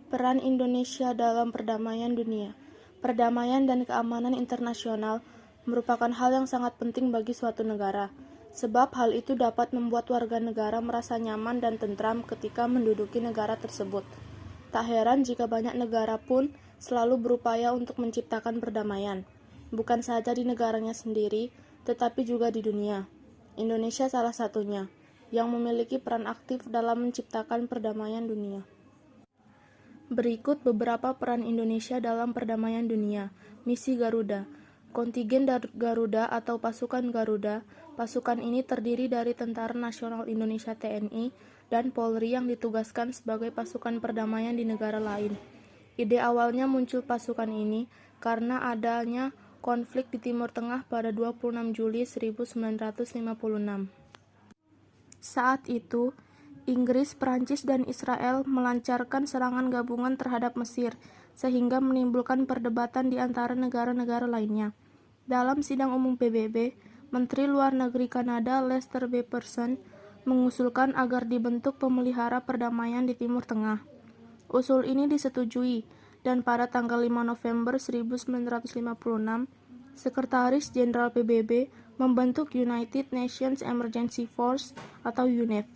Peran Indonesia dalam perdamaian dunia. Perdamaian dan keamanan internasional merupakan hal yang sangat penting bagi suatu negara, sebab hal itu dapat membuat warga negara merasa nyaman dan tentram ketika menduduki negara tersebut. Tak heran jika banyak negara pun selalu berupaya untuk menciptakan perdamaian, bukan saja di negaranya sendiri, tetapi juga di dunia. Indonesia salah satunya, yang memiliki peran aktif dalam menciptakan perdamaian dunia. Berikut beberapa peran Indonesia dalam perdamaian dunia. Misi Garuda. Kontingen Garuda atau Pasukan Garuda. Pasukan ini terdiri dari Tentara Nasional Indonesia TNI dan Polri yang ditugaskan sebagai pasukan perdamaian di negara lain. Ide awalnya muncul pasukan ini karena adanya konflik di Timur Tengah pada 26 Juli 1956. Saat itu, Inggris, Prancis, dan Israel melancarkan serangan gabungan terhadap Mesir, sehingga menimbulkan perdebatan di antara negara-negara lainnya. Dalam sidang umum PBB, Menteri Luar Negeri Kanada Lester B. Pearson mengusulkan agar dibentuk pemelihara perdamaian di Timur Tengah. Usul ini disetujui, dan pada tanggal 5 November 1956, Sekretaris Jenderal PBB membentuk United Nations Emergency Force atau UNEF.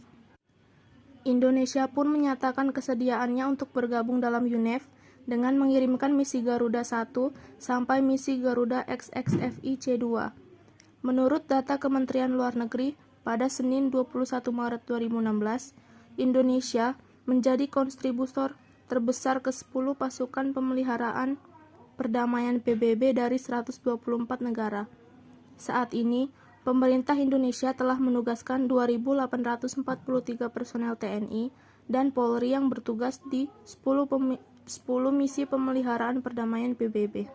Indonesia pun menyatakan kesediaannya untuk bergabung dalam UNEF dengan mengirimkan misi Garuda 1 sampai misi Garuda XXFI C2. Menurut data Kementerian Luar Negeri, pada Senin 21 Maret 2016, Indonesia menjadi kontributor terbesar ke-10 pasukan pemeliharaan perdamaian PBB dari 124 negara. Saat ini, pemerintah Indonesia telah menugaskan 2.843 personel TNI dan Polri yang bertugas di 10 misi pemeliharaan perdamaian PBB.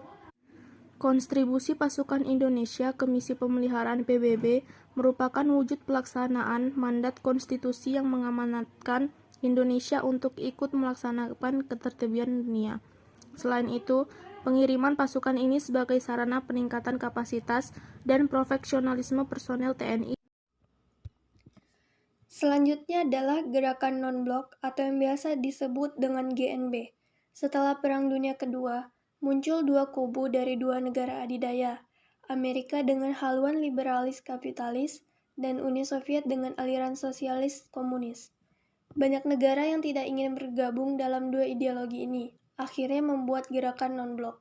Kontribusi pasukan Indonesia ke misi pemeliharaan PBB merupakan wujud pelaksanaan mandat konstitusi yang mengamanatkan Indonesia untuk ikut melaksanakan ketertiban dunia. Selain itu, pengiriman pasukan ini sebagai sarana peningkatan kapasitas dan profesionalisme personel TNI. Selanjutnya adalah gerakan non-blok atau yang biasa disebut dengan GNB. Setelah Perang Dunia Kedua, muncul dua kubu dari dua negara adidaya, Amerika dengan haluan liberalis kapitalis dan Uni Soviet dengan aliran sosialis komunis. Banyak negara yang tidak ingin bergabung dalam dua ideologi ini, akhirnya membuat gerakan non-blok.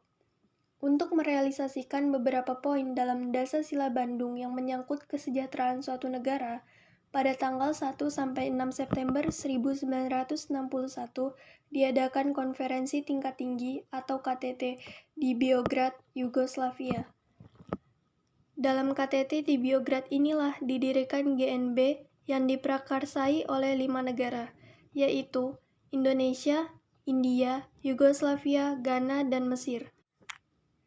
Untuk merealisasikan beberapa poin dalam Dasar-Sila Bandung yang menyangkut kesejahteraan suatu negara, pada tanggal 1-6 September 1961 diadakan konferensi tingkat tinggi atau KTT di Beograd, Yugoslavia. Dalam KTT di Beograd inilah didirikan GNB yang diprakarsai oleh 5 negara, yaitu Indonesia, India, Yugoslavia, Ghana, dan Mesir.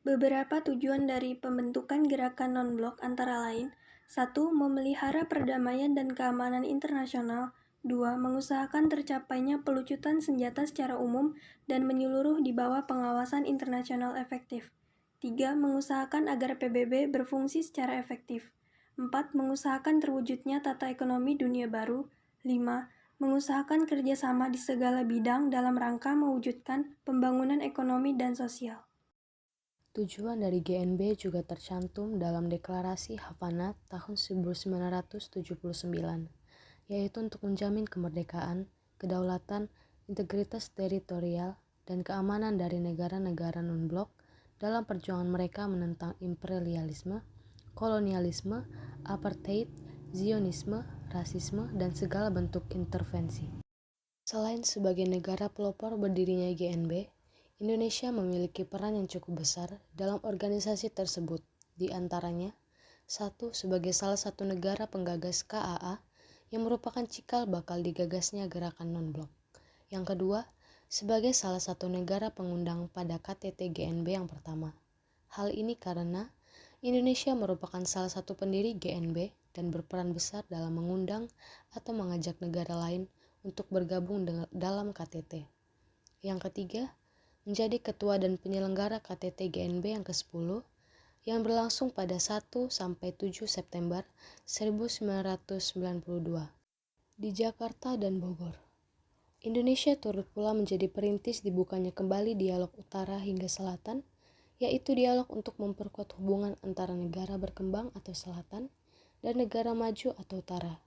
Beberapa tujuan dari pembentukan gerakan non-blok antara lain: 1. Memelihara perdamaian dan keamanan internasional. 2. Mengusahakan tercapainya pelucutan senjata secara umum dan menyeluruh di bawah pengawasan internasional efektif. 3. Mengusahakan agar PBB berfungsi secara efektif. 4. Mengusahakan terwujudnya tata ekonomi dunia baru. 5. Mengusahakan kerjasama di segala bidang dalam rangka mewujudkan pembangunan ekonomi dan sosial. Tujuan dari GNB juga tercantum dalam Deklarasi Havana tahun 1979, yaitu untuk menjamin kemerdekaan, kedaulatan, integritas teritorial, dan keamanan dari negara-negara non-blok dalam perjuangan mereka menentang imperialisme, kolonialisme, apartheid, Zionisme, rasisme, dan segala bentuk intervensi. Selain sebagai negara pelopor berdirinya GNB, Indonesia memiliki peran yang cukup besar dalam organisasi tersebut, di antaranya 1. Sebagai salah satu negara penggagas KAA yang merupakan cikal bakal digagasnya gerakan non-blok. Yang kedua, sebagai salah satu negara pengundang pada KTT GNB yang pertama. Hal ini karena Indonesia merupakan salah satu pendiri GNB dan berperan besar dalam mengundang atau mengajak negara lain untuk bergabung dalam KTT. Yang ketiga, menjadi ketua dan penyelenggara KTT GNB yang ke-10 yang berlangsung pada 1-7 September 1992 di Jakarta dan Bogor. Indonesia turut pula menjadi perintis dibukanya kembali dialog utara hingga selatan, yaitu dialog untuk memperkuat hubungan antara negara berkembang atau selatan dan negara maju atau utara.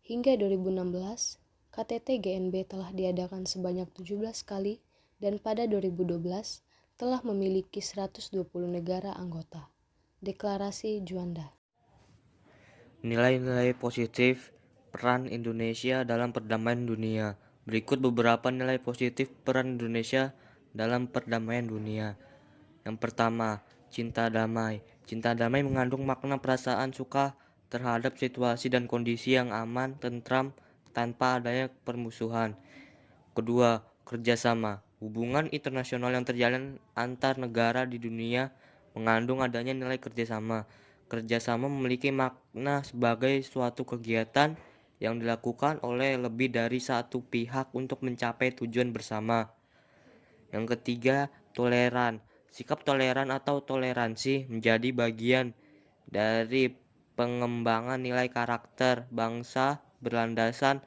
Hingga 2016, KTT GNB telah diadakan sebanyak 17 kali dan pada 2012 telah memiliki 120 negara anggota. Deklarasi Juanda. Nilai-nilai positif peran Indonesia dalam perdamaian dunia. Berikut beberapa nilai positif peran Indonesia dalam perdamaian dunia. Yang pertama, cinta damai. Cinta damai mengandung makna perasaan suka terhadap situasi dan kondisi yang aman, tentram, tanpa adanya permusuhan. Kedua, kerjasama. Hubungan internasional yang terjalin antar negara di dunia mengandung adanya nilai kerjasama. Kerjasama memiliki makna sebagai suatu kegiatan yang dilakukan oleh lebih dari satu pihak untuk mencapai tujuan bersama. Yang ketiga, toleran. Sikap toleran atau toleransi menjadi bagian dari pengembangan nilai karakter bangsa berlandasan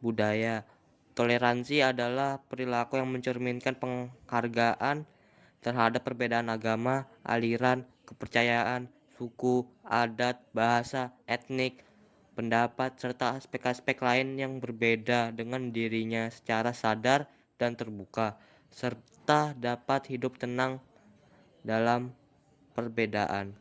budaya. Toleransi adalah perilaku yang mencerminkan penghargaan terhadap perbedaan agama, aliran, kepercayaan, suku, adat, bahasa, etnik, pendapat, serta aspek-aspek lain yang berbeda dengan dirinya secara sadar dan terbuka, serta dapat hidup tenang dalam perbedaan.